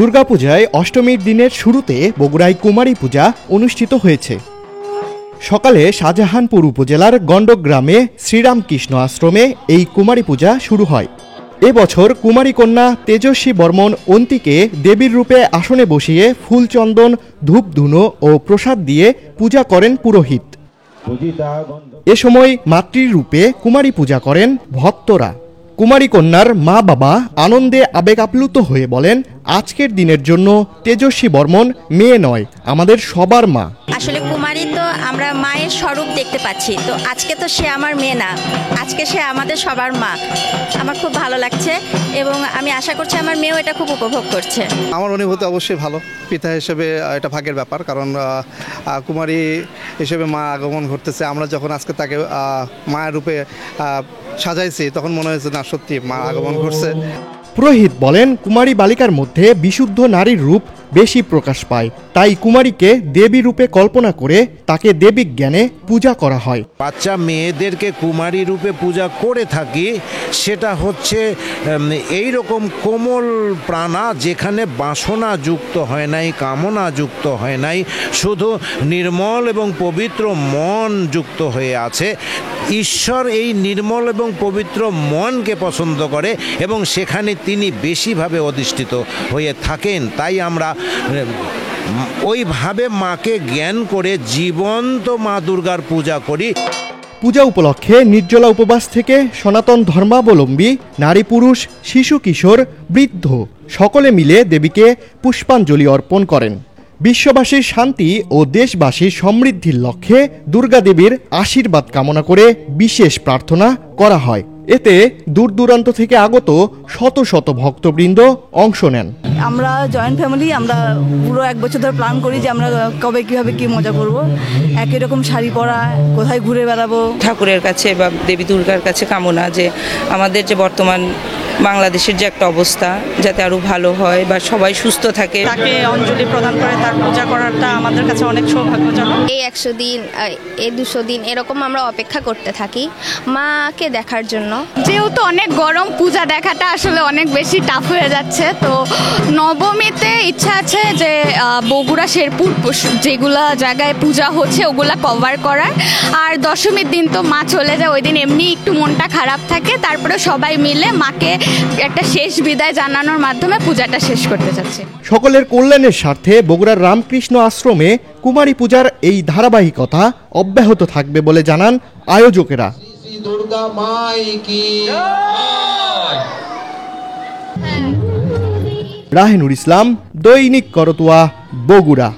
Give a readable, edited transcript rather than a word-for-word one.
দুর্গাপূজায় অষ্টমীর দিনের শুরুতে বগুড়ায় কুমারী পূজা অনুষ্ঠিত হয়েছে। সকালে শাহজাহানপুর উপজেলার গণ্ডগ্রামে শ্রীরামকৃষ্ণ আশ্রমে এই কুমারী পূজা শুরু হয়। এবছর কুমারী কন্যা তেজস্বী বর্মণ অন্তিকে দেবীর রূপে আসনে বসিয়ে ফুলচন্দন, ধূপধুনো ও প্রসাদ দিয়ে পূজা করেন পুরোহিত। এ সময় মাতৃরূপে কুমারী পূজা করেন ভক্তরা। কুমারী কন্যার মা বাবা আনন্দে আবেগ আপ্লুত হয়ে বলেন, আজকের দিনের জন্য তেজস্বী বর্মণ মেয়ে নয়, আমাদের সবার মা। আসলে কুমারী তো আমরা মায়ের স্বরূপ দেখতে পাচ্ছি, তো আজকে তো সে আমার মেয়ে না, আজকে সে আমাদের সবার মা। আমার খুব ভালো লাগছে এবং আমি আশা করছি আমার মেয়েও এটা খুব উপভোগ করছে। আমার অনুভূতি অবশ্যই ভালো। পিতা হিসেবে এটা ভাগ্যের ব্যাপার, কারণ কুমারী হিসেবে মা আগমন ঘটতেছে। আমরা যখন আজকে তাকে মায়ের রূপে সাজাইছি তখন মনে হয়েছে না, সত্যি মা আগমন ঘটছে। পুরোহিত বলেন, কুমারী বালিকার মধ্যে বিশুদ্ধ নারীর রূপ বেশি প্রকাশ পায়, তাই কুমারীকে দেবী রূপে কল্পনা করে তাকে দেবী জ্ঞানে পূজা করা হয়। বাচ্চা মেয়েদেরকে কুমারী রূপে পূজা করে থাকি, সেটা হচ্ছে এই রকম কোমল প্রাণা, যেখানে বাসনা যুক্ত হয় নাই, কামনা যুক্ত হয় নাই, শুধু নির্মল এবং পবিত্র মন যুক্ত হয়ে আছে। ঈশ্বর এই নির্মল এবং পবিত্র মনকে পছন্দ করে এবং সেখানে তিনি বেশিভাবে অধিষ্ঠিত হয়ে থাকেন। তাই আমরা ওইভাবে মাকে জ্ঞান করে জীবন্ত মা দুর্গার পূজা করি। পূজা উপলক্ষে নির্জলা উপবাস থেকে সনাতন ধর্মাবলম্বী নারী, পুরুষ, শিশু, কিশোর, বৃদ্ধ সকলে মিলে দেবীকে পুষ্পাঞ্জলি অর্পণ করেন। বিশ্ববাসীর শান্তি ও দেশবাসীর সমৃদ্ধির লক্ষ্যে দুর্গা দেবীর আশীর্বাদ কামনা করে বিশেষ প্রার্থনা করা হয়। এতে দূর দূরান্ত থেকে আগত শত শত ভক্তবৃন্দ অংশ নেন। আমরা জয়েন্ট ফ্যামিলি, আমরা পুরো এক বছর ধরে প্ল্যান করি যে আমরা কবে কীভাবে কী মজা করব। একই রকম শাড়ি পরা, কোথায় ঘুরে বেড়াবো। ঠাকুরের কাছে বা দেবী দুর্গার কাছে কামনা যে আমাদের যে বর্তমান বাংলাদেশের যে একটা অবস্থা যাতে আরো ভালো হয় বা সবাই সুস্থ থাকে। তাকে অঞ্জলি প্রদান করে তার পূজা করাটা আমাদের কাছে অনেক সৌভাগ্যজনক। এই 100 দিন, এই 200 দিন এরকম আমরা অপেক্ষা করতে থাকি মাকে দেখার জন্য। যেহেতু অনেক গরম, পূজা দেখাটা আসলে অনেক বেশি টাফ হয়ে যাচ্ছে, তো নবমীতে ইচ্ছা আছে যে বগুড়া, শেরপুর যেগুলা জায়গায় পূজা হচ্ছে ওগুলা কভার করার। আর দশমীর দিন তো মা চলে যায়, ওই দিন এমনি একটু মনটা খারাপ থাকে, তারপরে সবাই মিলে মাকে একটা শেষ বিদায় জানানোর মাধ্যমে পূজাটা শেষ করতে চাচ্ছে। সকলের কল্যাণের স্বার্থে বগুড়ার রামকৃষ্ণ আশ্রমে কুমারী পূজার এই ধারাবাহিকতা অব্যাহত থাকবে বলে জানান আয়োজকেরা। রাহেনুর ইসলাম, দৈনিক করতোয়া, বগুড়া।